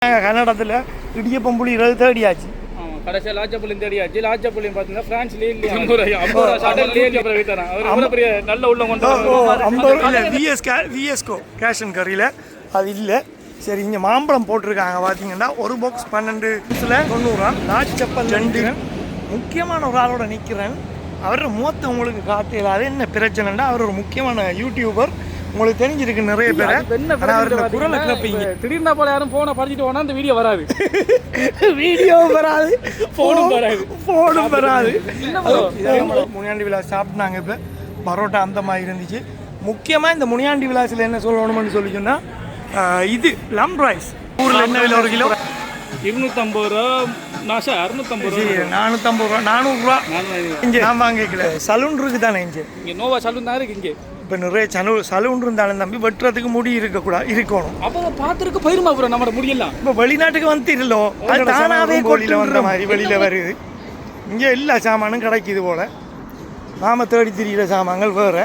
கன்னடத்தில் இடியப்பம் புளி 20 தேடியாச்சு. கடைசியாக லாச்சப்பள்ளியும் தேடியாச்சு. லாச்சப்பள்ளியும் பார்த்தீங்கன்னா ஃப்ரான்ஸ்லேயே இல்லையா 50 நல்ல உள்ள கொண்டு 50 விஎஸ்கோ கேஷ் அண்ட் கறியில் அது இல்லை. சரி, இங்கே மாம்பழம் போட்டிருக்காங்க பார்த்தீங்கன்னா ஒரு பாக்ஸ் 12 90 லாச்சப்பல் 2. முக்கியமான ஒரு ஆளோட நிற்கிறேன். அவரோட மூத்த உங்களுக்கு காட்டையில் அது என்ன பிரச்சனைன்னா அவர் ஒரு முக்கியமான யூடியூபர். உங்களுக்கு தெரிஞ்சிருக்கு நிறைய பேர். குரலை கேட்பீங்க. திடீர்னு போல யாரும் போனை படிச்சுட்டு போனா அந்த வீடியோ வராது. வீடியோ வராது, ஃபோனும் வராது. முனியாண்டி விலாஸ் சாப்பிட்டாங்க. இப்போ பரோட்டா அந்த மாதிரி இருந்துச்சு. முக்கியமாக இந்த முனியாண்டி விலாஸில் என்ன சொல்லணும்னு சொல்லி சொன்னால் இது லம் ரைஸ். ஊரில் என்ன விலை 1 கிலோ? 250 ரூபா. 650 ரூபா, 450 ரூபா, 400 ரூபா. இங்கே நான் வாங்கிக்கல. சலூன் இருக்குது தானே இங்கே? நோவா சலூன் தான் இருக்கு இங்கே. இப்போ நிறைய சலூன் இருந்தாலும் தம்பி வெட்டுறதுக்கு முடி இருக்கணும். அப்போ பார்த்துருக்கு போயிருமா அப்புறம் நம்ம முடியலாம். இப்போ வெளிநாட்டுக்கு வந்துடலோ அது தானாகவே கோழியில் வந்த மாதிரி வெளியில் வருது. இங்கே எல்லா சாமானும் கிடைக்குது போல். நாம தேடி திரிகிற சாமான்கள் வேறு.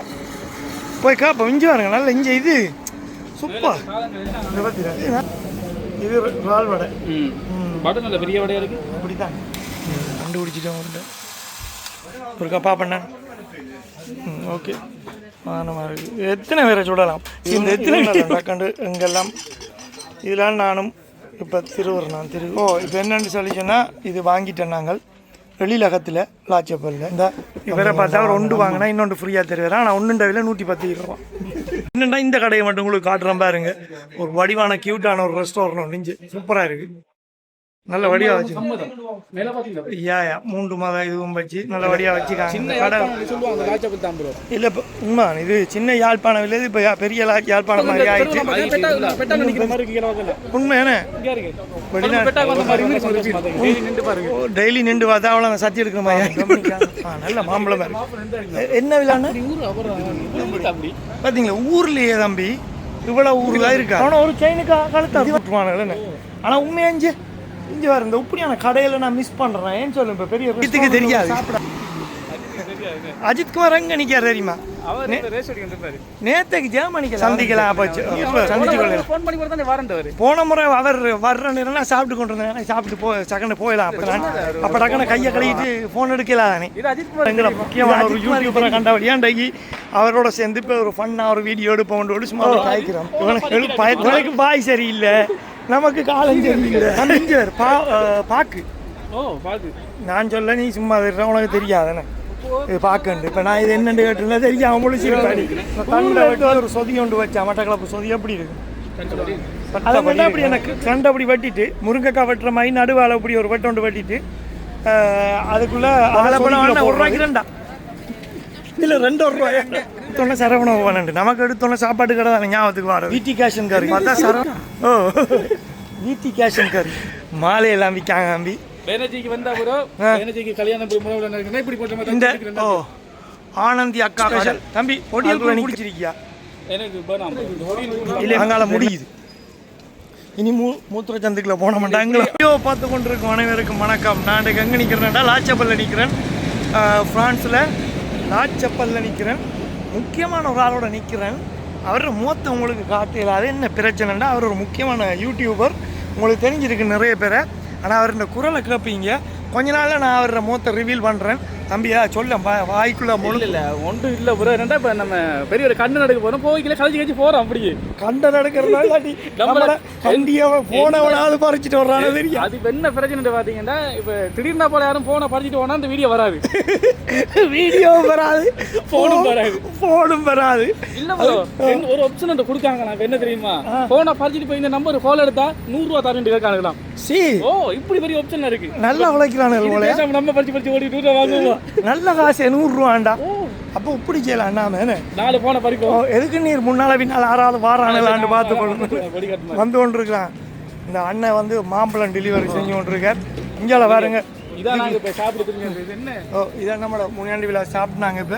போய் காப்போம். இங்கே வாருங்க. நல்லா இங்கே இது சூப்பர். இது ரால் வடை. வடை நல்ல பெரிய வடையாக இருக்குது. அப்படி தான் கண்டுபிடிச்சிட்டோம். ஒரு கப்பா பண்ண ஓகே. மானமாக இருக்குது. எத்தனை பேரை சுடலாம் இந்த எத்தனை கண்டு எங்கெல்லாம் இதெல்லாம் நானும் இப்போ நான் இப்போ என்னென்னு சொல்லி சொன்னால் இது வாங்கிட்டேன் நாங்கள் வெளியிலகத்தில் லாச்சப்பல்ல. இந்த இவரை பார்த்தா ஒரு 1 வாங்கினா இன்னொன்று ஃப்ரீயாக தருவார். ஆனால் 1 விலை 110 ரூபா. என்னென்னா இந்த கடையை மட்டும் உங்களுக்கு காட்டுறேன் பாருங்க. ஒரு வடிவான க்யூட்டான ஒரு ரெஸ்டாரண்ட் ஒன்று சூப்பராக இருக்குது. நல்ல வடியாக வச்சு 3 மாதம் இதுவும் வச்சு நல்ல வடியாக வச்சுக்காங்க. இல்லை இப்போ உண்மை இது சின்ன யாழ்ப்பாணம் இல்லை. இப்போ பெரிய யாழ்ப்பாணம் மாதிரி ஆயிடுச்சு. உண்மையானே டெய்லி நின்று பார்த்தா அவ்வளோ சத்தி எடுக்கிற மாதிரி. நல்ல மாம்பழம் என்ன விழான்னு பார்த்தீங்களா? ஊர்லேயே தம்பி இவ்வளோ ஊர்லாம் இருக்கா? ஆனால் ஒரு செயினுக்கு கழுத்து விட்டுருவானுங்க. ஆனால் உண்மையாஞ்சு இங்கே வர இந்த இப்படியான கடையில் நான் மிஸ் பண்ணுறேன். ஏன்னு சொல்லுங்க. இப்போ பெரிய வீட்டுக்கு தெரியாது. அஜித்குமார் அங்கே நிற்கார் தெரியுமா? நேற்றுக்கு ஜெர்மனிக்கு சந்திக்கலாம். போன முறை அவர் வர்றேன்னா சாப்பிட்டு கொண்டு வந்தேன். சாப்பிட்டு செகண்ட் போயிடலாம். அப்போ டக்குன்னு கையை கழுவிட்டு ஃபோன் எடுக்கலாம் தானே. எங்களை முக்கியமான ஒரு யூடியூபரை கண்டபடியாண்டகி அவரோட சேர்ந்து இப்போ ஒரு ஃபன்னாக ஒரு வீடியோ எடுப்போம். சும்மா காய்க்கிறோம். இவனுக்கு பாய் சரியில்லை, நமக்கு காலம் சரியில்லை. பாக்கு நான் சொல்ல நீ சும்மா உனக்கு தெரியாதானே இது பார்க்கண்டு. இப்போ நான் இது என்னென்னு கேட்டுருந்தா தெரியும். முழிச்சிருப்பாடி ஒரு சொதி கொண்டு வச்சா மட்டக்களப்பு சொதி எப்படி இருக்கு? அதை மட்டும் அப்படி எனக்கு கண்டு அப்படி வெட்டிட்டு முருங்கைக்காய் வெட்டுற மாதிரி நடுவால் அப்படி ஒரு வெட்டொண்டு வெட்டிட்டு அதுக்குள்ளே அதில் போனால் 1 ரூபாய்க்கு 2 இல்லை 2 ரூபாய் எடுத்தோன்னே சரவணம் போனண்டு. நமக்கு எடுத்தோன்னே சாப்பாட்டு கடை தானே ஞாபகத்துக்கு வர. வீட்டி கேஷன் கறி பார்த்தா சரவணம். வீட்டி கேஷன் கறி மாலையெல்லாம் விற்காங்க தம்பி. பேனர்ஜிக்கு வந்தா ப்ரோ, பேனர்ஜிக்கு கல்யாணம் இப்படி போட்ட மாதிரி இந்த ஆனந்தி அக்கா தம்பி ஒடியல் குடிச்சிருக்கியா? எனக்கு இல்லை அங்கால முடியுது. இனி மூத்திர சந்துக்குள்ள போன மாட்டாங்களோ. வீடியோ பார்த்து கொண்டிருக்கும் அனைவருக்கும் வணக்கம். நான் எங்கே நிற்கிறேன்டா? லாச்சப்பல்ல நிற்கிறேன். ஃப்ரான்ஸில் லாச்சப்பல்ல நிற்கிறேன். முக்கியமான ஒரு ஆளோட நிற்கிறேன். அவரோட மூத்த உங்களுக்கு காட்டையில் அது என்ன பிரச்சனைன்னா அவர் ஒரு முக்கியமான யூடியூபர். உங்களுக்கு தெரிஞ்சிருக்கு நிறைய பேரை. ஆனால் அவர் இந்த குரலை கேட்பீங்க. கொஞ்ச நாளில் நான் அவரோட மூத்த ரிவீல் பண்ணுறேன். தம்பியா சொல்ல வாய்க்குள்ள முழு இல்லை ஒன்றும் இல்லை ப்ரோ. என்னண்டா இப்போ நம்ம பெரிய ஒரு கண்ணு நடக்க போகிறோம். போய்க்கல கழிச்சு போகிறோம். அப்படியே கண்டை நடக்கிறதுனால நம்மளை கண்டியாக ஃபோனை பறிச்சுட்டு வர்றாங்க. தெரியும் அது இப்போ என்ன பிரச்சனை பார்த்தீங்கன்னா, இப்போ திடீர்னு போல யாரும் ஃபோனை பறிச்சுட்டு போனால் அந்த வீடியோ வராது. வீடியோ வராது, ஃபோனும் வராது. இல்லை ப்ரோ, ஒரு ஆப்ஷன் அந்த கொடுக்காங்க. நான் என்ன தெரியுமா? ஃபோனை பறிச்சுட்டு போய் இந்த நம்பர் கால் எடுத்தா 100 ரூபா தரேன் கேட்கானுங்களாம். ஓ இப்படி பெரிய ஆப்ஷன் இருக்கு. நல்லா உழைக்கிறானு நம்ம பறிச்சு ஓடி 100 ரூபா வாங்குவோம். நல்ல காசு 100 ரூபாண்டா. அப்போ இப்படி செய்யலாம். அண்ணாமே 4 போன பறிப்போம். எதுக்கு நீர் முன்னால பின்னால் 6வது வாரானலான்னு பார்த்து வந்து கொண்டு இருக்கலாம். இந்த அண்ணன் வந்து மாம்பழம் டெலிவரி செஞ்சு கொண்டிருக்கார். இங்கே பாருங்க. இதான் நம்மளோட முனியாண்டி விலாஸ் சாப்பிட்டாங்க. இப்போ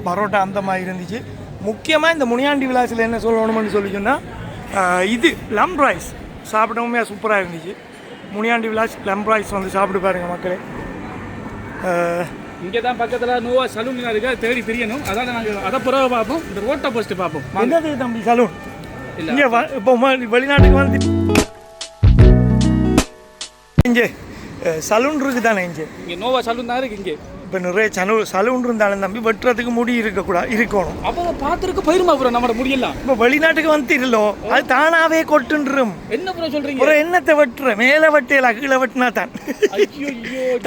பரோட்டா அந்த மாதிரி இருந்துச்சு. முக்கியமாக இந்த முனியாண்டி விலாஸில் என்ன சொல்லணும்னு சொல்லி சொன்னால் இது லம் ரைஸ் சாப்பிடவுமே சூப்பராக இருந்துச்சு. முனியாண்டி விலாஸ் லம் ரைஸ் வந்து சாப்பிட்டு பாருங்க மக்களே. இங்கே தான் பக்கத்தில் நோவா சலூன் இருக்குது. தேடி தெரியணும். அதான் நாங்கள் அதை பிறகு பார்ப்போம். இந்த ரோட்டை ஃபஸ்ட்டு பார்ப்போம். என்னது தம்பி சலூன்? இல்லை இப்போ வெளிநாட்டுக்கு வந்து இங்கே சலூன் இருக்குது தானே இங்கே நோவா சலூன் தான் இருக்கு இங்கே. இப்போ நிறைய சலூன் இருந்தாலும் தம்பி வெட்டுறதுக்கு முடி இருக்கக்கூடாது இருக்கணும். அப்போ பார்த்துருக்கு போயிருமா ப்ரோ நம்ம முடியலாம். இப்போ வெளிநாட்டுக்கு வந்துடலோ அது தானாவே கொட்டுன்றும். என்ன ப்ரோ சொல்றீங்க? ஒரு எண்ணத்தை வெட்டுற மேலே வெட்டையில கீழே வெட்டினா தான்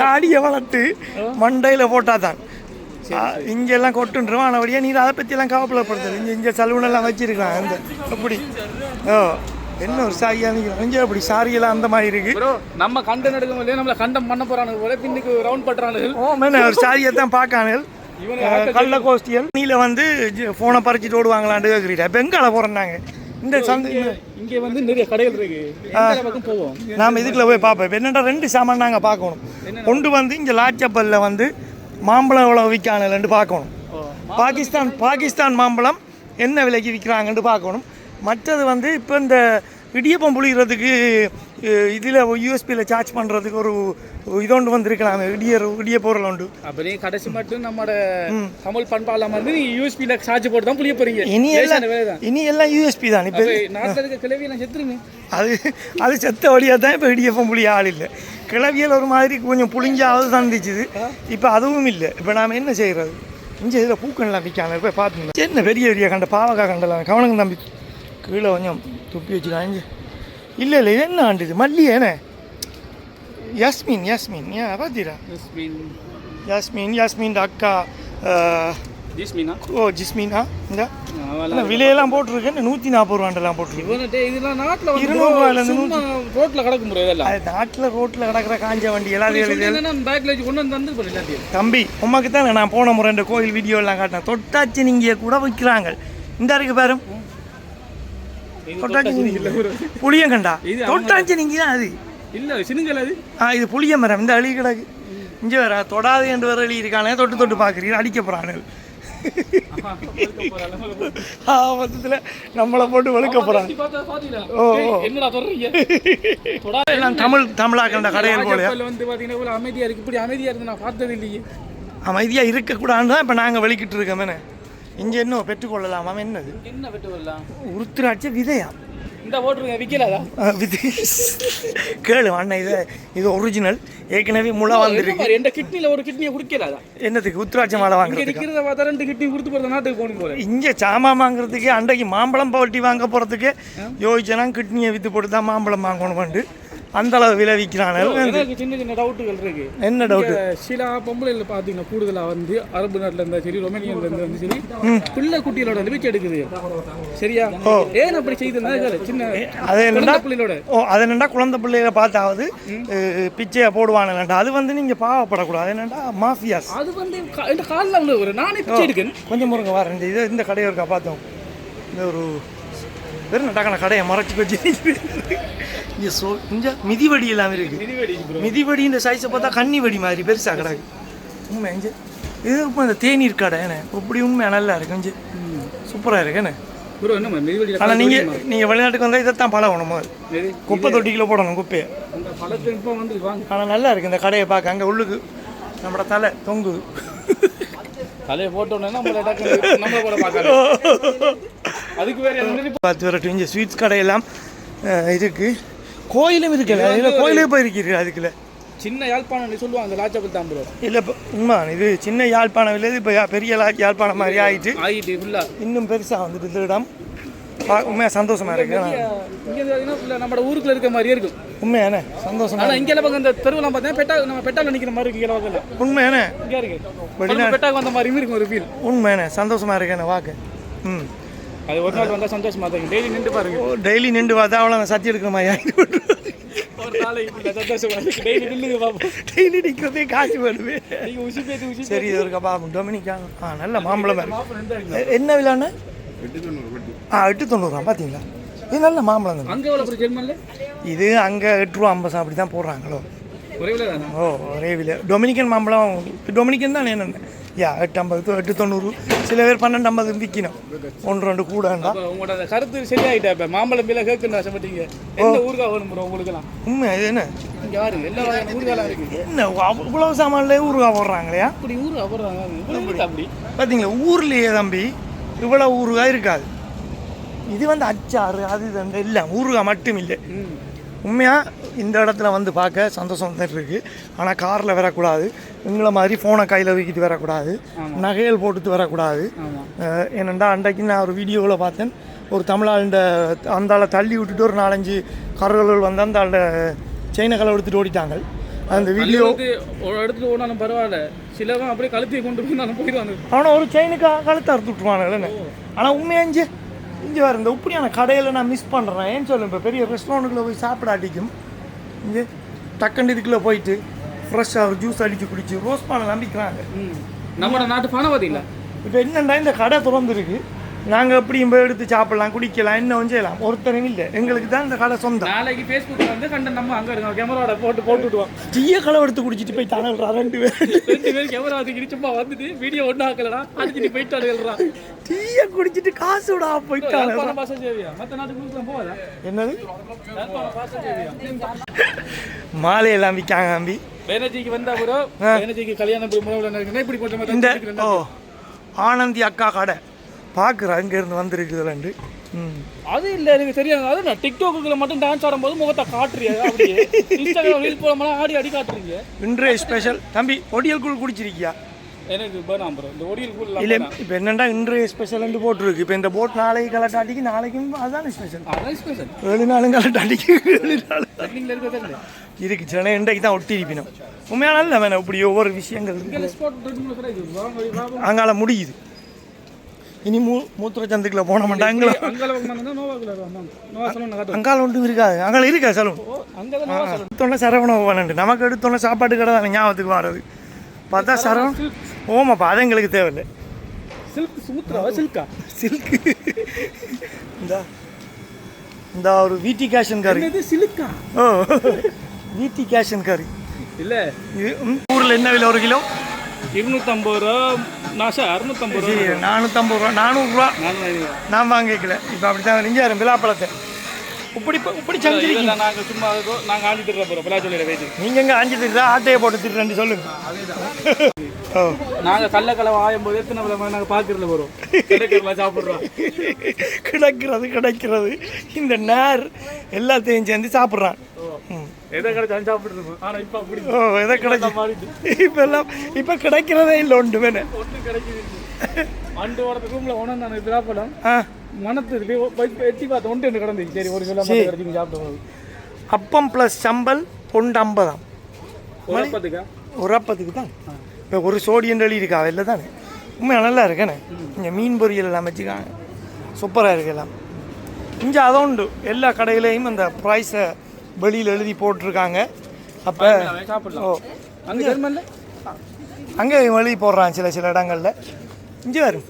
தாடியை வளர்த்து மண்டையில் போட்டா தான் இங்கெல்லாம் கொட்டுன்றோம். ஆனபடியா நீ அதை பற்றியெல்லாம் கவலைப்படுறது. இங்கே சலூனெல்லாம் வச்சிருக்கலாம் அந்த அப்படி. என்ன ஒரு சாரியா நிற்கிறோம் அப்படி சாரியெல்லாம் அந்த மாதிரி இருக்கு. நம்ம கண்டம் எடுக்க முடியல, நம்மள கண்டம் பண்ண போறானுங்க போல, பின்னுக்கு ரவுண்ட் பண்றானுங்க. ஒரு சாரியை தான் பார்க்கானுகள். கள்ள கோஷ்டியல் நீல வந்து ஃபோனை பறிச்சுட்டு ஓடுவாங்களான்னு கேட்குறீங்க. பெங்கால போகிறோன்னாங்க. இந்த சந்தை இங்கே வந்து நிறைய கடைகள் இருக்கு, போவோம். நாம் இதுக்குள்ள போய் பார்ப்போம். என்னென்னா 2 சாமான் நாங்கள் பார்க்கணும். ஒன்று வந்து இங்கே லாச்சப்பல்ல வந்து மாம்பழம் எவ்வளோ விற்கானுலன்னு பார்க்கணும். பாகிஸ்தான் மாம்பழம் என்ன விலைக்கு விற்கிறாங்கன்னு பார்க்கணும். மற்றது வந்து இப்போ இந்த இடியப்பம் புளிகிறதுக்கு இதில் யூஎஸ்பியில் சார்ஜ் பண்ணுறதுக்கு ஒரு இதொண்டு வந்துருக்கலாம். இடிய பொருள் உண்டு. அப்படியே கடைசி மட்டும் நம்மளோட தமிழ் பண்பாளம் வந்து யூஎஸ்பியில் சார்ஜ் போட்டு தான் புளிய போகிறீங்க. இனி எல்லாம் யூஎஸ்பி தான். இப்போ நாட்டில் இருக்க கிளவியெல்லாம் செத்துருங்க. அது செத்த வழியாக தான் இப்போ இடியப்பம் புளிய ஆள் இல்லை. கிளவியல் ஒரு மாதிரி கொஞ்சம் புளிஞ்சாவது சந்திச்சுது. இப்போ அதுவும் இல்லை. இப்போ நாம் என்ன செய்கிறது? இங்கே இதில் பூக்கள்லாம் விற்காம போய் பார்த்துங்க. என்ன பெரிய பெரிய கண்ட பாவக்காய் கண்டலாம் கவனங்க தம்பி கீழே கொஞ்சம் துப்பி வச்சுக்காங்க. இல்லை இது என்ன ஆண்டு இது மல்லி ஏனே யாஸ்மின் ஏன் பார்த்தீரா? யாஸ்மின் அக்கா ஜிஸ்மினா இந்த விலையெல்லாம் போட்டிருக்கேன். 140 ரூபாண்டெல்லாம் போட்டிருக்கு. இதெல்லாம் நாட்டில் 200 ரூபாயிலேருந்து ரோட்டில் கிடக்க முடியாது. ரோட்டில் கிடக்கிற காஞ்ச வண்டி எல்லாம் பேக்கில் கொண்டு வந்து தம்பி உமக்கு தான் நான் போன முறை இந்த கோயில் வீடியோ எல்லாம் காட்டினேன். தொட்டாச்சி நீங்கள் கூட வைக்கிறாங்க. இந்த இருக்கு பாரு புளியங்கண்டா தொட்டாச்சி நீங்க தான் அது இல்லை சினுங்கல் அது. இது புளிய மரம். இந்த அழி கிடக்கு இங்கே வேற தொடாது என்று வேற எழுதி இருக்கானே. தொட்டு பார்க்குறீங்க அடிக்க போகிறானு. ஆபத்தில் நம்மளை போட்டு வெளுக்க போகிறாங்க. தமிழாக்கண்ட கடையில் போல வந்து பார்த்தீங்கன்னா அமைதியாக இருக்கு. இப்படி அமைதியாக இருந்து நான் பார்த்தது இல்லையே. அமைதியாக இருக்கக்கூடாதுன்னு தான் இப்போ நாங்கள் வெளிக்கிட்டு இருக்கோமே. இங்கே என்ன பெற்றுக்கொள்ளலாமா? என்னது என்ன பெற்றுக்கொள்ளலாம்? உருத்திராட்ச விதையா இந்த போட்டுருங்க விற்கலாதா? கேளு அண்ணா இது ஒரிஜினல். ஏற்கனவே முளை வந்துருக்கு. எந்த கிட்னியில் ஒரு கிட்னியை குடிக்கலாதா? என்னத்துக்கு உத்திராட்ச மாலை வாங்க? இருக்கிறத பார்த்தா 2 கிட்னி கொடுத்து போகிற நாட்டுக்கு போகணும் போல. இங்கே சாமான் வாங்குறதுக்கு அன்றைக்கு மாம்பழம் பவட்டி வாங்க போகிறதுக்கு யோசிச்சனா கிட்னியை விற்று போட்டு தான் மாம்பழம் வாங்கணும் வந்து அந்த அளவு விலை விற்கிறாங்க. சின்ன டவுட்டுகள் இருக்கு. என்ன டவுட்டு? சில பொம்பளையில் பார்த்தீங்கன்னா கூடுதலாக வந்து அரபு நாட்டில் இருந்தால் சரி, ரொமேனியாவில் இருந்தாலும் சரி, பிள்ளை குட்டிகளோட வீச்சு எடுக்குது. சரியா? ஏன் அப்படி செய்யுதுன்னா சின்ன அது என்னடா பிள்ளைகளோட அது என்னண்டா குழந்தை பிள்ளைகளை பார்த்தாவது பிச்சையை போடுவானுங்கண்டா. அது வந்து நீங்கள் பாவப்படக்கூடாது. என்னண்டா மாஃபியாஸ். அது வந்து இந்த காலில் உள்ள ஒரு நானே பிச்சை எடுக்கேன். கொஞ்சம் முருங்க வரேன். இந்த கடையை இருக்கா பார்த்தோம். இந்த ஒரு வெறும் நட்டாக்கான கடையை மறைச்சி வச்சு இங்கே மிதிவடி எல்லாம் இருக்கு. மிதிவடி இந்த சைஸை பார்த்தா கன்னி வடி மாதிரி பெருசாக கிடக்கு. உண்மை இங்கே இது இப்போ இந்த தேநீர் கடை என்ன இப்படி உண்மை நல்லா இருக்கு. இங்கே சூப்பராக இருக்கு என்ன. ஆனால் நீங்கள் வெளிநாட்டுக்கு வந்தால் இதைத்தான் பழகணும். குப்பை தொட்டிக்கில் போடணும் குப்பையை. ஆனால் நல்லா இருக்கு இந்த கடையை பார்க்க. அங்கே உள்ளுக்கு நம்மளோட தலை தொங்குது. தலையை போட்டோன்னா அதுக்கு பார்த்து வரட்டும். இங்கே ஸ்வீட்ஸ் கடையெல்லாம் இருக்கு. கோயிலும் இருக்குல்ல. இதில் கோயிலே போயிருக்கீங்க. அதுக்குள்ள சின்ன யாழ்ப்பாணம் சொல்லுவாங்க அந்த லாச்சப்பல் தான் ப்ரோ. இல்லை உண்மை இது சின்ன யாழ்ப்பாணம் இல்லை. இப்போ பெரிய யாழ்ப்பாணம் மாதிரி ஆகிட்டு இன்னும் பெருசாக வந்துட்டு இந்த இடம் உண்மையாக சந்தோஷமாக இருக்கு. நம்ம ஊருக்குள்ள இருக்க மாதிரியே இருக்கும். உண்மையானே சந்தோஷம். ஆனால் இங்கே பக்கம் இந்த தெருவெல்லாம் பார்த்தீங்கன்னா நம்ம பெட்டால் நிற்கிற மாதிரி இருக்கு. உண்மையானே இங்கே இருக்கு பெட்டாக வந்த மாதிரி இருக்கும் ஒரு ஃபீல். உண்மையானே சந்தோஷமாக இருக்கேன் வாக்கு. அது ஒரு நாள் வந்தால் சந்தோஷமாக தான். டெய்லி நின்று பாருங்க. டெய்லி நின்று பார்த்தா அவ்வளோ சத்தி எடுக்கிற மாதிரி ஆகிட்டு டெய்லி நிற்கிறதே காசு வருவேன். சரி இது இருக்கா பாப்போம். டொமினிக்கா நல்ல மாம்பழம் என்ன விலைன்னு 890 பார்த்தீங்களா? இது நல்ல மாம்பழம் தான். இது அங்கே 8 ரூபா 50 அப்படி தான் போடுறாங்களோ. ஒரே விலை. டொமினிக்கன் மாம்பழம் டொமினிக்கன் தான் என்னென்ன 850 890. சில பேர் 1250 விற்கணும். 1-2 கூட. உங்களோட கருத்து சரியாயிட்டா. இப்போ மாம்பழம் விலை கேட்கணும் ஆசைப்பட்டீங்க. என்ன ஊருக்கா வேணும் ப்ரோ உங்களுக்குலாம்? உண்மை இது என்ன இங்கே பாருங்க எல்லா ஊருக்காலாம் இருக்குது. என்ன இவ்வளவு சாமான்லேயே ஊருக்கா போடுறாங்களையா? அப்படி ஊருக்கா போடுறாங்க. அப்படி பார்த்தீங்களா ஊர்லேயே தம்பி இவ்வளோ ஊருகா இருக்காது. இது வந்து அச்சாறு அது இது இல்லை ஊருகா மட்டும் இல்லை. உண்மையாக இந்த இடத்துல வந்து பார்க்க சந்தோஷம் தான் இருக்குது. ஆனால் காரில் வரக்கூடாது, எங்களை மாதிரி ஃபோனை கையில் தூக்கிட்டு வரக்கூடாது, நகைகள் போட்டுட்டு வரக்கூடாது. ஏனெண்டா அன்றைக்கு நான் ஒரு வீடியோவில் பார்த்தேன், ஒரு தமிழாண்ட அந்த ஆளை தள்ளி விட்டுட்டு ஒரு 4-5 கார்கள் வந்து அந்த ஆளை செயினை களை எடுத்துட்டு ஓடிட்டாங்க. அந்த வீடியோ ஒரு இடத்துல ஓடாலும் பரவாயில்ல, சிலவன் அப்படியே கழுத்தையை கொண்டு போய் நான் போயிடுவாங்க. ஆனால் ஒரு செயினுக்கு கழுத்தை அறுத்து விட்டுருவானுங்கன்னு. ஆனால் உண்மையாக இங்கே வர இந்த இப்படியான கடையில் நான் மிஸ் பண்ணுறேன். ஏன்னு சொல்லுவேன், இப்போ பெரிய ரெஸ்டாரண்ட்டுக்குள்ளே போய் சாப்பிடாட்டிக்கும் இங்கே டக்குண்டு இதுக்குள்ளே போயிட்டு ஃப்ரெஷ்ஷாக ஒரு ஜூஸ் அடித்து குடிச்சு ரோஸ் பானை நம்பிக்கிறாங்க. நம்ம நாட்டு பானை பார்த்தீங்களா? இப்போ என்னென்னா இந்த கடை திறந்துருக்கு, நாங்கள் எப்படியும் போய் எடுத்து சாப்பிடலாம், குடிக்கலாம், இன்னும் செய்யலாம். ஒருத்தரும் இல்லை, எங்களுக்கு தான் இந்த கடை சொந்தம். நாளைக்கு ஃபேஸ்புக்கில் வந்து கண்ட நம்ம அங்கே இருக்கோம், கேமராவோட போட்டு விடுவோம். டீயை களை எடுத்து குடிச்சிட்டு போய் தானல்றா 2 பேர் கேமரா வந்து சும்மா வந்துட்டு வீடியோ ஒன்றும் ஆக்கலடா, அடிச்சுட்டு போயிட்டாடுறா. டீயை குடிச்சிட்டு காசு விடா போயிட்டாங்க. மற்ற நாட்டுக்கு போவாதா? என்னது மாலையெல்லாம் விற்காங்க அம்பி. பேனர்ஜிக்கு வந்தா கூட பேனர்ஜிக்கு கல்யாணம் இப்படி போட்ட இந்த ஆனந்தி அக்கா கடை பார்க்குறேன், அங்கேருந்து வந்துருக்குது 2. அது இல்லை எனக்கு தெரியாது. அது நான் டிக்டாக்குள்ள மட்டும் டான்ஸ் ஆடும்போது முகத்தை காட்டுறியா, அப்படியே இன்ஸ்டாகிராம் ரீல் போடாமல் ஆடி காட்டுறீங்க. இன்றைய ஸ்பெஷல் தம்பி ஒடியல் கூழ் குடிச்சிருக்கியா? எனக்கு வேணாம் ப்ரோ, இந்த ஒடியல் கூழ் இல்லை. இப்போ என்னென்னா இன்றைய ஸ்பெஷல் போட்டிருக்கு. இப்போ இந்த போட் நாளைக்கு கலட்டாட்டிக்கு, நாளைக்கும் அதுதான் ஸ்பெஷல். அதான் ஸ்பெஷல். 7 நாளும் கலட்டாட்டிக்கு 7 நாள் இருக்கிறது இருக்கு. சில இன்றைக்கு தான் ஒட்டி இருப்பினோம். உண்மையான இல்லை வேணாம், இப்படி ஒவ்வொரு விஷயங்கள் அங்கால முடியுது. இனி மூத்திர சந்துக்குள்ள போன மாட்டாங்க. அங்கால ஒன்றும் இருக்காது, அங்கே இருக்கா சலூன். எடுத்தோன்னே சரவண பவன், நமக்கு எடுத்தோன்னே சாப்பாட்டு கடை தானே ஞாபகத்துக்கு வர்றது. பார்த்தா சரவண ஓமாப்பா, அது எங்களுக்கு தேவையில்லை. சில்க்கு இந்த ஒரு வீட்டி கேஷன் கறி. ஓ வீட்டி கேஷன் கறி இல்லை. ஊரில் என்ன விலை 1 கிலோ? 250 ரூபா. நாஷா 650 ரூபா. 450 ரூபா, 400 ரூபா நான் வாங்கிக்கல. இப்போ அப்படி தான் நீங்கள் விழாப்பழத்தை இப்படி செஞ்சிருக்கீங்க. நாங்கள் சும்மா நாங்கள் ஆஞ்சி திட்டுற போகிறோம் பிள்ளாச்சொல்லியில் போயிட்டு. நீங்கள் எங்கே ஆஞ்சி திட்டுறா, ஆட்டையை போட்டு திட்டுறேன்னு சொல்லுங்க. ஓ நாங்கள் கள்ளக்கலவை ஆயும் போது எத்தனை விளம்பரம் நாங்கள் பார்க்கறதுல போகிறோம், சாப்பிட்றோம். கிடைக்கிறது இந்த நேர் எல்லாத்தையும் சேர்ந்து சாப்பிட்றான். எதை கிடைச்சாலும் சாப்பிட்ருக்கோம். ஆனால் இப்போ அப்படி எதை கிடைச்சா மாறிட்டு இப்போ எல்லாம் இப்போ கிடைக்கிறதே இல்லை. ஒன்று வேணும், ஒன்றும் கிடைக்குது. அண்டு வரது ரூமில் ஒன்று நான் விழாப்பழம் மனத்து எட்டி பார்த்து ஒன்று கிடந்துச்சு. சரி ஒரு கிலோ கிடைச்சிங்க சாப்பிட்டு. அப்பம் ப்ளஸ் சம்பல் 150 ஒரு அப்பத்துக்கு தான். இப்போ ஒரு சோடியம் இருக்கா இல்லை தானே? உண்மையாக நல்லா இருக்கேண்ணே. இங்கே மீன் பொரியல் எல்லாம் வச்சுக்காங்க, சூப்பராக இருக்கு எல்லாம். இங்கே அதை உண்டு, எல்லா கடையிலையும் அந்த ப்ரைஸை வெளியில் எழுதி போட்டிருக்காங்க. அப்போ அங்கே வெளியே போடுறான் சில இடங்களில். இங்கே வரும்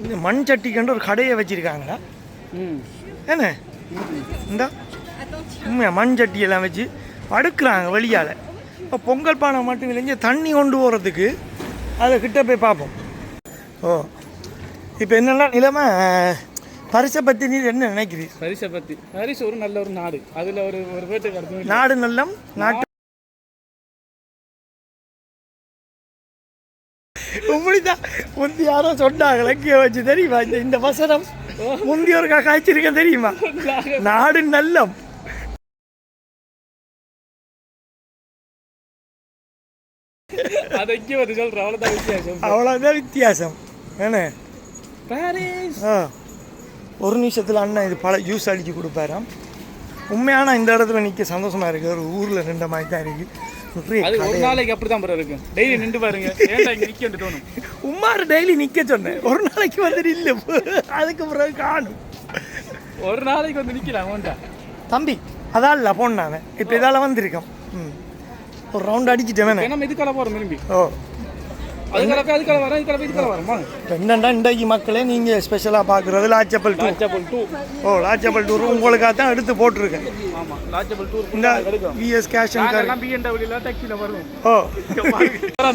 இந்த மண் சட்டிக்கண்டு ஒரு கடையை வச்சுருக்காங்களா என்ன? இந்த உண்மையாக மண் சட்டியெல்லாம் வச்சு அடுக்குறாங்க வெளியால். இப்போ பொங்கல் பானை மட்டும் இல்லைங்க, தண்ணி கொண்டு போகிறதுக்கு அதை கிட்ட போய் பார்ப்போம். ஓ இப்போ என்னெல்லாம் நிலைமை பரிசை பற்றி நீ என்ன நினைக்கிறீங்க? பரிசை பற்றி பரிசு ஒரு நல்ல ஒரு நாடு, அதில் ஒரு பேட்டு நாடு நல்லம் நாட்டு இப்படிதான் முந்தி யாரோ சொன்னாங்களே வச்சு தெரியுமா? இந்த வசனம் முந்தி ஒரு காய்ச்சிருக்கேன் தெரியுமா? நாடு நல்லம். அவ்வளோதான் வித்தியாசம் என்ன? ஒரு நிமிஷத்தில் அண்ணன் இது பல ஜூஸ் அடித்து கொடுப்பாராம். உண்மையான இந்த இடத்துல நிற்க சந்தோஷமாக இருக்குது. ஒரு ஊரில் நின்ற மாதிரி தான் இருக்குது. ஒரு நாளைக்கு அப்படி தான் இருக்கு. டெய்லி நின்று பாருங்க, நிற்க தோணும். உமாறு டெய்லி நிற்க சொன்னேன், ஒரு நாளைக்கு வந்து இல்லை, அதுக்கு பிறகு காணும். ஒரு நாளைக்கு வந்து நிற்கலாம் தம்பி. அதான் இல்லை போன் நான் இப்போ இதால் வந்திருக்கோம். ஒரு ரவுண்ட் அடிச்சுட்டேன். நம்ம இதுக்காக போகிறோம் விரும்பி. ஓ அதுக்காக வரமா என்னண்டா இன்றைக்கு மக்களே நீங்கள் ஸ்பெஷலாக பார்க்குறது லாச்சப்பல் டூ. ஓ லாச்சப்பல் டூர் உங்களுக்காக தான் எடுத்து போட்டிருக்கேன். ஆமாம் லாச்சப்பல் டூர் இந்த விஎஸ் கேஷன் கார் பிஎன்டபிள்யூல டாக்ஸியில் வரும். ஓ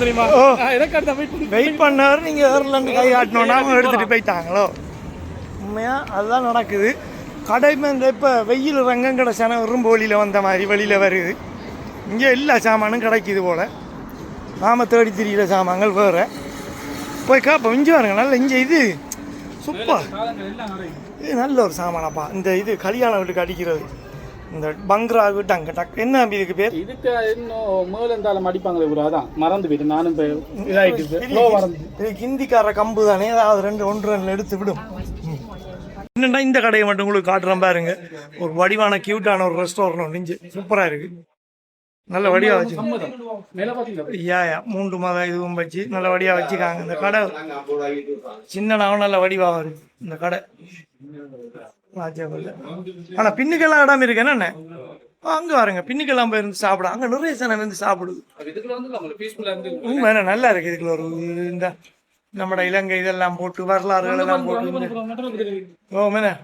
தெரியுமா? ஓ வெயிட் பண்ணவர் நீங்கள் ஏர்லேருந்து கை காட்டினோன்னா அவங்க எடுத்துகிட்டு போயிட்டாங்களோ. உண்மையாக அதுதான் நடக்குது. கடைமே இந்த இப்போ வெயில் ரங்கங்கடை சனம் விரும்ப வழியில் வந்த மாதிரி வெளியில் வருது. இங்கே எல்லா சாமானும் கிடைக்கிது போல். நாம தேடி திரிகிற சாமான்கள் வேறு போய் காப்போம். இஞ்சி பாருங்க நல்ல இங்கே இது சூப்பர். இது நல்ல ஒரு சாமானப்பா. இந்த இது கல்யாணம் வீட்டுக்கு அடிக்கிறது இந்த பங்க்ரா விட்டாங்க டக் என்ன இதுக்கு பேர் இதுக்கு இன்னும் மேல இருந்தாலும் அடிப்பாங்களே ப்ரோ அதான் மறந்து போயிட்டு நானும் இதாயிட்டு மறந்து ஹிந்திக்கார கம்பு தானே ஏதாவது ஒன்று ரெண்டு எடுத்து விடும். என்னன்னா இந்த கடையை மட்டும் உங்களுக்கு காட்டுறேன் பாருங்க. ஒரு வடிவான கியூட்டான ஒரு ரெஸ்டாரண்ட் நெஞ்சு சூப்பரா இருக்கு. நல்ல வடிவா வச்சு 3 மாதம் இதுவும் வச்சு நல்ல வடிவா வச்சுக்காங்க. இந்த கடை சின்னனாவும் நல்ல வடிவா வருது இந்த கடை. ஆனா பின்னுக்கெல்லாம் இடம் இருக்கு என்ன அங்க பாருங்க பின்னுக்கெல்லாம் போயிருந்து சாப்பிட அங்க நிறைய சனம் வந்து சாப்பிடுது. நல்லா இருக்கு. இதுக்குள்ள ஒரு இந்த நம்ம இலங்கை இதெல்லாம் போட்டு வரலாறுகள் எல்லாம் போட்டு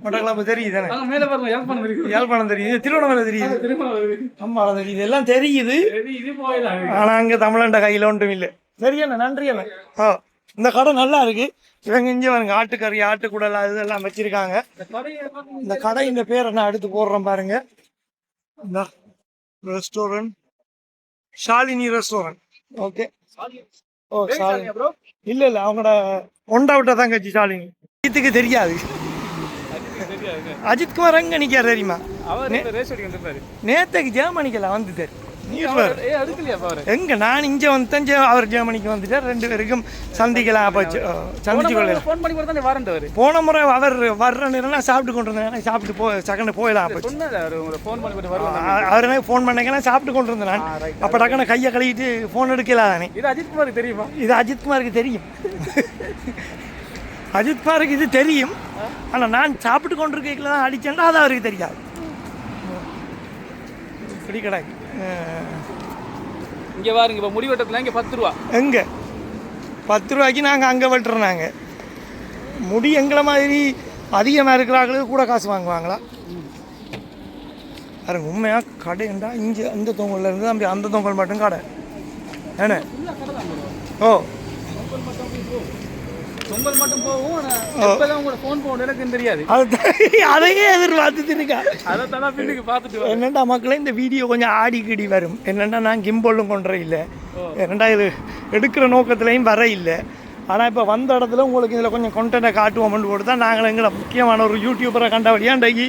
மட்டக்களப்பு தெரியுது யாழ்ப்பாணம் தெரியுது திருவண்ணாமலை தெரியுது அம்மாவளம் தெரியுது எல்லாம் தெரியுது. ஆனா அங்க தமிழண்ட கையில ஒன்றும் இல்லை. சரியான நன்றி அண்ணன். இந்த கடை நல்லா இருக்கு. இவங்க இங்கே பாருங்க ஆட்டுக்கறி ஆட்டுக்குடல் இதெல்லாம் வச்சிருக்காங்க. இந்த கடை இந்த பேரை நான் எடுத்து போடுறேன் பாருங்க. இந்த ரெஸ்டாரண்ட் ஷாலினி ரெஸ்டாரண்ட். ஓகே ஓ ஷாலினி இல்ல அவங்களோட ஒண்டா விட்டா தான் கட்சி ஷாலினி. அஜித்துக்கு தெரியாது. அஜித்குமார் எங்க நிக்காரு தெரியுமா? நேத்துக்கு ஜெர்மனிக்கெல்லாம் வந்துட்டாரு. எங்க நான் இங்க வந்து அவர் ஜெர்மனிக்கு வந்துட்டார். 2 பேருக்கும் சந்திக்கலாம் சந்திச்சு கொள்ள. போன முறை அவர் வர்ற நேரம் சாப்பிட்டு கொண்டு இருந்தேன். சாப்பிட்டு செகண்ட் போயிடலாம். அவர் எனக்கு ஃபோன் பண்ணேங்க சாப்பிட்டு கொண்டு இருந்தேன் நான். அப்ப டக்குனு கையை கழுவிட்டு போன் எடுக்கலாம் தானே. இது அஜித்குமாருக்கு தெரியுமா? இது அஜித்குமாருக்கு தெரியும். அஜித்குமாருக்கு இது தெரியும். ஆனா நான் சாப்பிட்டு கொண்டு இருக்கையில தான் அடிச்சேன்டா அது அவருக்கு தெரியாது. இப்படி கிடாக்கு இங்கே பாருங்க. இப்போ முடி வெட்டத்தில் இங்கே 10 ரூபா. எங்கே 10 ரூபாய்க்கு நாங்கள் அங்கே வெட்டுறோம். முடி எங்களை மாதிரி அதிகமாக இருக்கிறாங்களுக்கு கூட காசு வாங்குவாங்களா பாருங்க. உண்மையாக கடைண்டா இங்கே அந்த தொங்கல்ல இருந்து அப்படி அந்த தொங்கல் மட்டும் கடை என்ன? ஓ பொங்கல் மட்டும் போகும். உங்களோட ஃபோன் போன் எனக்கு தெரியாது. அதையே எதிர்பார்த்துட்டு இருக்கா. அதைத்தான் பின்னுக்கு பார்த்துட்டு என்னண்டா மக்களே இந்த வீடியோ கொஞ்சம் ஆடிக்கடி வரும். என்னென்னா நான் கிம்போலும் கொண்டுற இல்லை. என்னண்டா இது எடுக்கிற நோக்கத்துலையும் வர இல்லை. ஆனால் இப்போ வந்த இடத்துல உங்களுக்கு இதில் கொஞ்சம் கொண்டென்ட்டை காட்டுவோம்னு போட்டு தான் நாங்கள் எங்களை முக்கியமான ஒரு யூடியூபரை கண்டபடியாண்டகி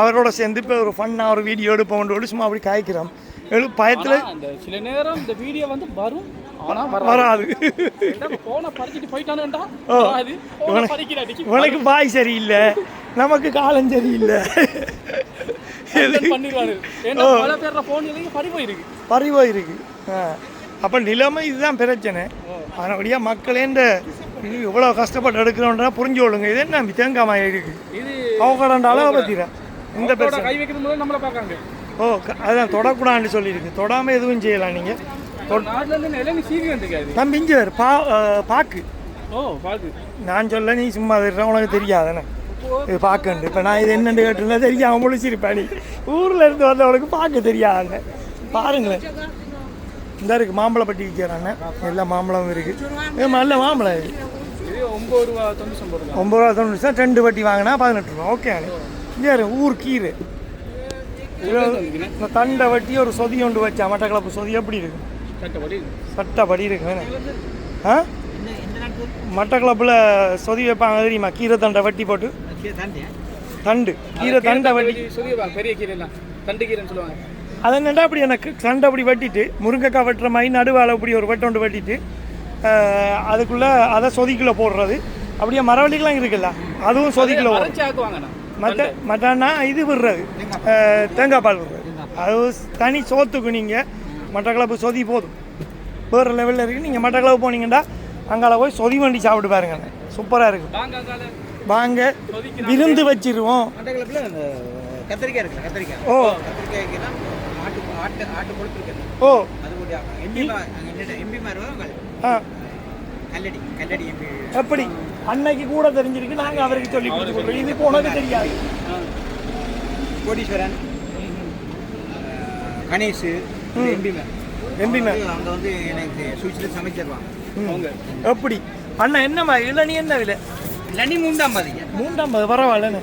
அவரோட சேர்ந்து இப்போ ஒரு ஃபன்னாக ஒரு வீடியோ எடுப்போம்னு சும்மா அப்படி காய்க்கிறோம். பயத்தில் சில நேரம் இந்த வீடியோ வந்து வரும் வராது. உனக்கு பாய் சரியில்லை நமக்கு காலம் சரியில்லை பறி போயிருக்கு. அப்போ நிலைமை இதுதான் பிரச்சனை. அதனபடியாக மக்களே இந்த எவ்வளோ கஷ்டப்பட்டு எடுக்கிறோன்றா புரிஞ்சு கொள்ளுங்க. இது என்ன தேங்காய் இருக்கு அவங்கடாண்டாலும் பற்றிடுறேன். இந்த பிரச்சனை கை வைக்கிறது முதல்ல நம்மளை பார்க்காங்க. ஓ அதான் தொடக்கூடாதுன்னு சொல்லியிருக்கு. தொடாமல் எதுவும் செய்யலாம். நீங்கள் தம்பி இங்கே பாக்கு. நான் சொல்ல நீ சும்மா உனக்கு தெரியாதானே இது பாக்குண்டு. இப்போ நான் இது என்னென்னு கேட்டுருந்தா தெரியாம முழிச்சிருப்பேன். நீ ஊரில் இருந்து வந்தவனுக்கு பார்க்க தெரியாதாங்க. பாருங்களேன் இந்த இருக்கு மாம்பழப்பட்டி விற்கிறாங்க. எல்லா மாம்பழமும் இருக்கு. நல்ல மாம்பழம் இது 9 ரூபா 90 2 வட்டி வாங்கினா 18 ரூபா. ஓகே இங்கே ஊர் கீரை இந்த தண்டை வட்டி ஒரு சொதி ஒன்று வச்சா மட்டக்களப்பு சொதி எப்படி இருக்கு? சட்டப்படி இருக்கு. ஆ மட்டக்களப்பில் சொதி வைப்பாங்க தெரியுமா? கீரை தண்டை வட்டி போட்டு தண்டு கீரை தண்டை வட்டி பெரிய கீரை தண்டு கீரைன்னு சொல்லுவாங்க. அது என்னண்டா அப்படி எனக்கு தண்டை அப்படி வெட்டிட்டு முருங்கைக்காய் வெட்டுற மாதிரி நடுவால் அப்படி ஒரு வெட்டொண்டு வெட்டிட்டு அதுக்குள்ளே அதை சொதிக்குள்ளே போடுறது. அப்படியே மரவள்ளிக்கெலாம் இருக்குல்ல அதுவும் சொதிக்குள்ளே போடுறது. மட்டன்னா இது விடுறது தேங்காய் பால் விடுறது. அது தனி சோத்துக்கு நீங்கள் மட்டக்களப்பு சொதி போதும். வேறு லெவலில் இருக்குது. நீங்கள் மட்டக்களப்பு போனீங்கன்னா அங்கால போய் சொதி வண்டி சாப்பிட்டு பாருங்க. சூப்பராக இருக்கும். வாங்க விருந்து வச்சிருவோம். ஓ ஓ எப்படி அன்னைக்கு கூட தெரிஞ்சிருக்கு. நாங்கள் அவருக்கு சொல்லி கொடுத்துருக்கோம். இது உனக்கு தெரியாது. கோடீஸ்வரன் கணேஷ் எம்பிமே அங்கே வந்து எனக்கு சுவிட்சில் சமைச்சிருவாங்க. எப்படி அண்ணா என்னம்மா இளநீ என்ன விலை? இளநீ 350 பரவாயில்லண்ணே.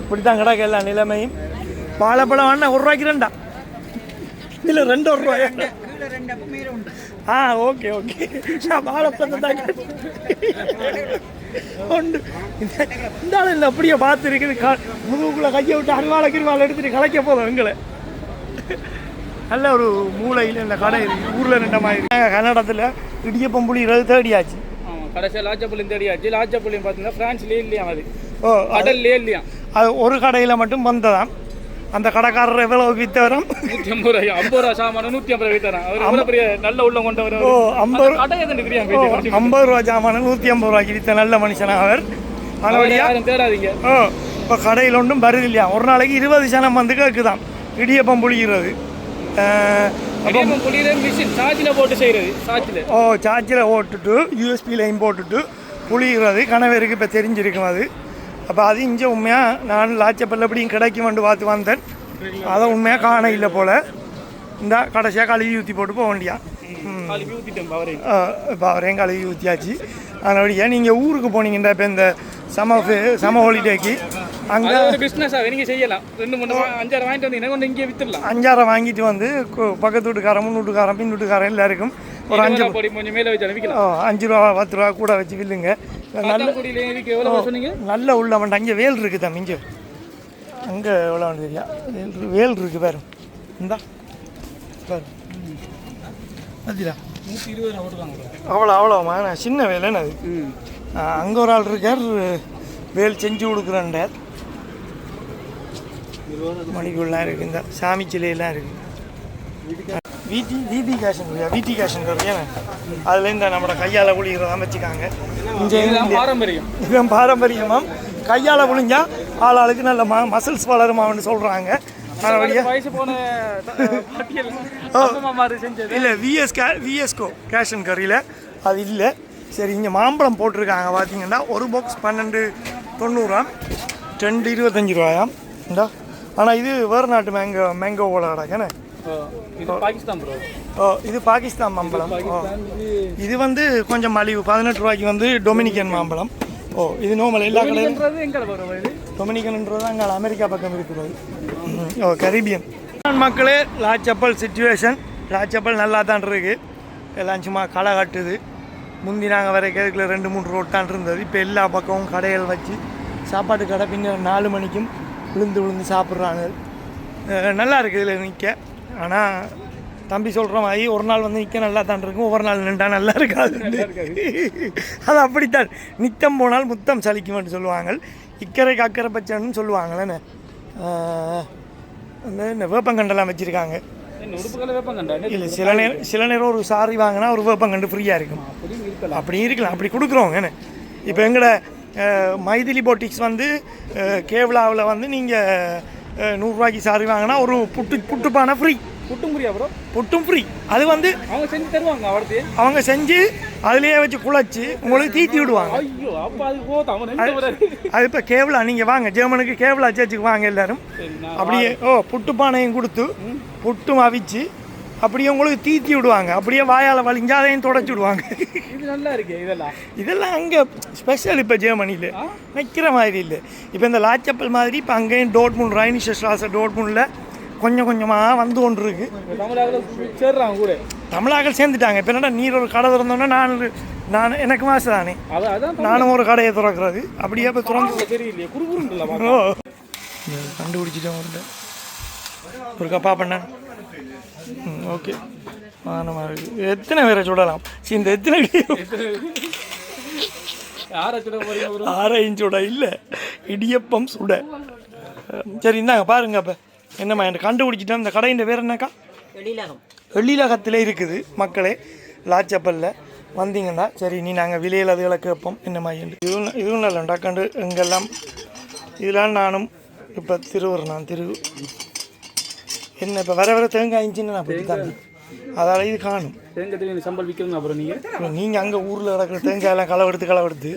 இப்படி தான் கிடக்கு எல்லா நிலைமையும். வாழைப்பழம் அண்ணா 1 ரூபாய்க்கு 2 இல்லை 2 ரூபாய். ஆ ஓகே ஓகே வாழைப்பழம் தான் உண்டு இந்த ஆள் இல்லை அப்படியே பார்த்துருக்குது முதுகுக்குள்ளே கையை விட்டு அருவாளை கிருவாள் எடுத்துட்டு கலைக்க போதும் எங்களை நல்ல ஒரு மூளையில் இந்த கடை இருக்குது ஊரில் ரெண்ட மாதிரி கன்னடத்தில் இடியப்பம் புளி 20 தேடியாச்சு கடைசியாக லாச்சப்பள்ளியும் தேடியாச்சு லாச்சப்பள்ளியும் பார்த்தீங்கன்னா ஃப்ரான்ஸ்லேயே இல்லையா அது ஓ கடல்லே இல்லையா அது ஒரு கடையில் மட்டும் வந்ததாம் அந்த கடைக்காரர் எவ்வளவு வித்தவரம் 150 ரூபாய் 50 ரூபா சாமான 150 ரூபாய் வித்தறான் அவர் எவ்வளோ பெரிய நல்ல உள்ள கொண்டவர் ஓ 50 கடை எதுன்னு தெரியா 50 ரூபா சாமான 150 ரூபாய்க்கு வித்த நல்ல மனுஷனா அவர் அவர் யாரும் தேடாதீங்க ஓ இப்போ கடையில் ஒன்றும் வருது இல்லையா ஒரு நாளைக்கு 20 சனம் வந்து கேட்குதான் இடியப்பம் புளிகிறது இடியப்பம் புளிகிற மிஷின் சார்ஜில் போட்டு செய்கிறது சார்ஜில் ஓ சார்ஜில் ஓட்டுட்டு யூஎஸ்பி லைன் போட்டுட்டு புளிகிறது கணவருக்கு இப்போ தெரிஞ்சிருக்கும் அது அப்போ அது இங்கே உண்மையாக நான் லாச்சப்பல்ல எப்படியும் கிடைக்கும் வந்து பார்த்து வந்தேன் அதை உண்மையாக காண இல்லை போல் இந்த கடைசியாக கழுவி ஊற்றி போட்டு போக வேண்டியா இப்போ அவரையும் கழுவி ஊற்றியாச்சு அதனால நீங்கள் ஊருக்கு போனீங்கண்டா இப்போ இந்த சம ஹாலிடேக்கு அங்கே ஒரு பிஸ்னஸாக நீங்கள் செய்யலாம் 2-3 5-6 வாங்கிட்டு வந்தீங்கன்னா கொண்டு இங்கே விற்றுலாம் 5-6 வாங்கிட்டு வந்து பக்கத்து வீட்டுக்காரன் முன் வீட்டுக்காரன் பின் வீட்டுக்காரன் எல்லாருக்கும் ஒரு 5 கொஞ்சம் மேலே வச்சு விற்கலாம் 5 ரூபா 10 ரூபா கூட வச்சு வில்லுங்க நல்ல உள்ள வேண்டாம் அங்கே வேல் இருக்குது தம்பி இங்கே அங்கே எவ்வளோ தெரியா வேல் இருக்குது பாரு இந்தா பாரு அதுடா 120 ரூபா போட்டுருக்காங்க அவ்வளோமா நான் சின்ன வேலைன்னு அது அங்கே ஒரு ஆள் இருக்கார் வேல் செஞ்சு கொடுக்குறேன்டார் மணிக்குள்ளலாம் இருக்குது இந்த சாமி சிலையெல்லாம் இருக்குது வீட்டி கேஷன் ஏன்னா அதில் இந்த நம்மளோட கையால் புளிகிறதான் வச்சுக்காங்க பாரம்பரியம் இதுதான் பாரம்பரியமாக கையால் புளிஞ்சா ஆளுக்கு நல்ல மசில்ஸ் வளருமான்னு சொல்கிறாங்க இல்லை விஎஸ்கோ கேஷன் கறியில் அது இல்லை சரி இங்கே மாம்பழம் போட்டிருக்காங்க பார்த்தீங்கன்னா ஒரு பாக்ஸ் 12.90 2 25 ரூபாயாம் இந்தா ஆனால் இது வேறு நாட்டு மேங்கோவோட கிடக்கேண்ணே இது பாகிஸ்தான் மாம்பழம் இது வந்து கொஞ்சம் மலிவு 18 ரூபாய்க்கு வந்து டொமினிக்கன் மாம்பழம் இது நோமல் எல்லா கடையும் டொமினிக்கன்ன்றது அங்கே அமெரிக்கா பக்கம் இருக்கிறது கரீபியன் மக்களே லாச்சப்பல் சிச்சுவேஷன் லாச்சப்பல் நல்லா தான் இருக்குது எல்லாம் சும்மா களை கட்டுது முந்தி நாங்கள் வர கேதுக்குள்ள 2-3 ரோட்டான் இருந்தது இப்போ எல்லா பக்கமும் கடைகள் வச்சு சாப்பாட்டு கடை பின்னர் 4 மணிக்கும் விழுந்து சாப்பிட்றாங்க நல்லா இருக்குது இதில் நிற்க ஆனால் தம்பி சொல்கிற மாதிரி ஒரு நாள் வந்து நிற்க நல்லா தான் இருக்கும் ஒவ்வொரு நாள் நின்றா நல்லா இருக்காது அது அப்படித்தான் நித்தம் போனால் முத்தம் சலிக்கும்னு சொல்லுவாங்க இக்கரைக்கு அக்கறை பச்சைன்னு சொல்லுவாங்களேன்னு இந்த வேப்பங்கண்டெல்லாம் வச்சுருக்காங்க இல்லை சில நேரம் ஒரு சாரி வாங்கினா ஒரு வேப்பங்கண்டு ஃப்ரீயாக இருக்கும் அப்படி இருக்கலாம் அப்படி கொடுக்குறோங்கன்னு இப்போ எங்களோட மைதிலி போட்டிக்ஸ் வந்து கேவலாவில் வந்து நீங்கள் 100 ரூபாய்க்கு சாரி வாங்கினா ஒரு புட்டுப்பானை ஃப்ரீ புட்டும் ஃப்ரீ அது வந்து அவங்க செஞ்சு தருவாங்க அவங்க செஞ்சு அதுலேயே வச்சு குழச்சி உங்களுக்கு தீத்தி விடுவாங்க அது இப்போ கேவலா நீங்கள் வாங்க ஜெர்மனுக்கு கேவலா சேர்ச்சுக்கு வாங்க எல்லாரும் அப்படியே புட்டுப்பானையும் கொடுத்து புட்டும் அவிச்சு அப்படியே உங்களுக்கு தீத்தி விடுவாங்க அப்படியே வாயால் வலிஞ்சு அதையும் தொடச்சி விடுவாங்க நல்லா இருக்கு இதெல்லாம் அங்கே ஸ்பெஷல் இப்போ ஜெர்மனியில் வைக்கிற மாதிரி இல்லை இப்போ இந்த லாச்சப்பல் மாதிரி இப்போ அங்கேயும் டோட்முண்ட் ரைனிஷ ஸ்ட்ராஸை டோட்முண்டில் கொஞ்சம் கொஞ்சமாக வந்து கொண்டு இருக்கு தமிழாக்கள் சேர்ந்துட்டாங்க இப்போ என்னடா நீர் ஒரு கடை திறந்தோன்னா நான் எனக்கு மாசு தானே நானும் ஒரு கடையை திறக்கிறது அப்படியே இப்போ திறந்து கண்டுபிடிச்சிட்டேன் ஒரு கப்பா பண்ணேன் ஓகே வானமாக இருக்குது எத்தனை பேரை சுடலாம் இந்த எத்தனை 6 சுட இல்லை இடியப்பம் சுட சரி இந்தாங்க பாருங்க அப்போ என்னம்மா எனக்கு கண்டுபிடிச்சிட்டேன் இந்த கடையின் பேர் என்னக்கா எழிலகத்தில் இருக்குது மக்களே லாச்சப்பல்ல வந்தீங்கன்னா சரி நீ நாங்கள் விலையில் அதுகளை கேட்போம் என்னம்மா இதுவும் நல்ல டக்காண்டு எங்கெல்லாம் இதெல்லாம் நானும் இப்போ நான் என்ன இப்போ வர தேங்காய் இன்ச்சின்னு நான் போய் தரேன் அதால் இது காணும் தேங்காய் சம்பல் விற்கணும் அப்புறம் நீங்கள் அங்கே ஊரில் கிடக்கிற தேங்காயெல்லாம் களவெடுத்து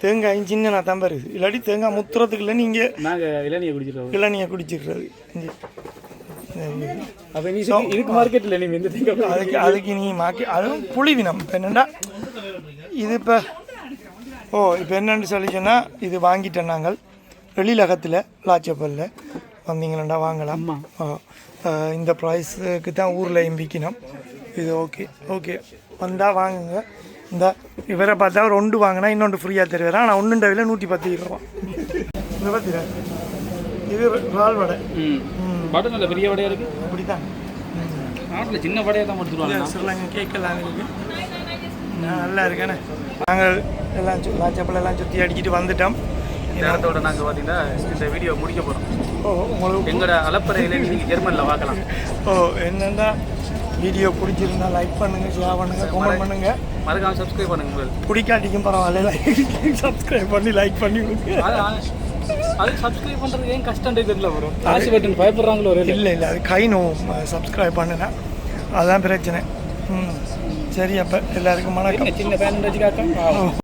தேங்காய் இன்ச்சின்னு நான் தான் வருது இல்லாட்டி தேங்காய் முத்துறதுக்கு இல்லை நீங்கள் நாங்கள் இளநியை குடிச்சிடுறது அதுக்கு நீ அதுவும் புளிவினம் இப்போ என்னென்னா இது இப்போ என்னென்னு சொல்லி சொன்னால் இது வாங்கிட்டேன் நாங்கள் எழிலகத்தில் லாச்சப்பல்ல வந்தீங்களா வாங்கலாம் இந்த ப்ரைஸுக்கு தான் ஊரில் விற்கணும் இது ஓகே வந்தால் வாங்குங்க இந்த இவரை பார்த்தா ஒரு ஒன்று வாங்கினா இன்னொன்று ஃப்ரீயாக தருவார். ஆனால் ஒன்றுண்ட விலை 110 ரூபா. இதை பார்த்தீங்க, இது இறால் வடை. வடை நல்ல பெரிய வடையாக இருக்குது. அப்படி தான் நாட்டில் சின்ன வடையாக தான் கொடுத்துருவாங்க. சிறிலங்கா கேட்கலாம் இருக்கு, நல்லா இருக்கேண்ணே. நாங்கள் எல்லாம் லாச்சப்பெல்லாம் சுற்றி அடிக்கிட்டு வந்துட்டோம். நேரத்தோட நாங்கள் பார்த்தீங்கன்னா இந்த வீடியோ முடிக்க போகிறோம். உங்களுக்கு எங்களோட அலப்பறையில் நீங்கள் ஜெர்மனில் பார்க்கலாம். என்னென்னா வீடியோ பிடிச்சிருந்தா லைக் பண்ணுங்கள், ஷேர் பண்ணுங்கள், கமெண்ட் பண்ணுங்கள், மறக்காமல் சப்ஸ்கிரைப் பண்ணுங்கள். பிடிக்காட்டிக்கும் பரவாயில்ல, சப்ஸ்கிரைப் பண்ணி லைக் பண்ணி கொடுங்க. அது சப்ஸ்கிரைப் பண்ணுறது ஏன் கஷ்டம் தெரியல வரும். காசு பட்டன் பயப்படுறாங்களோ? இல்லை அது கை நோவும் சப்ஸ்கிரைப் பண்ணுனா அதுதான் பிரச்சனை. சரி, அப்போ எல்லாருக்கும் வணக்கம். சின்ன ஃபேன் வச்சுக்காக்கா.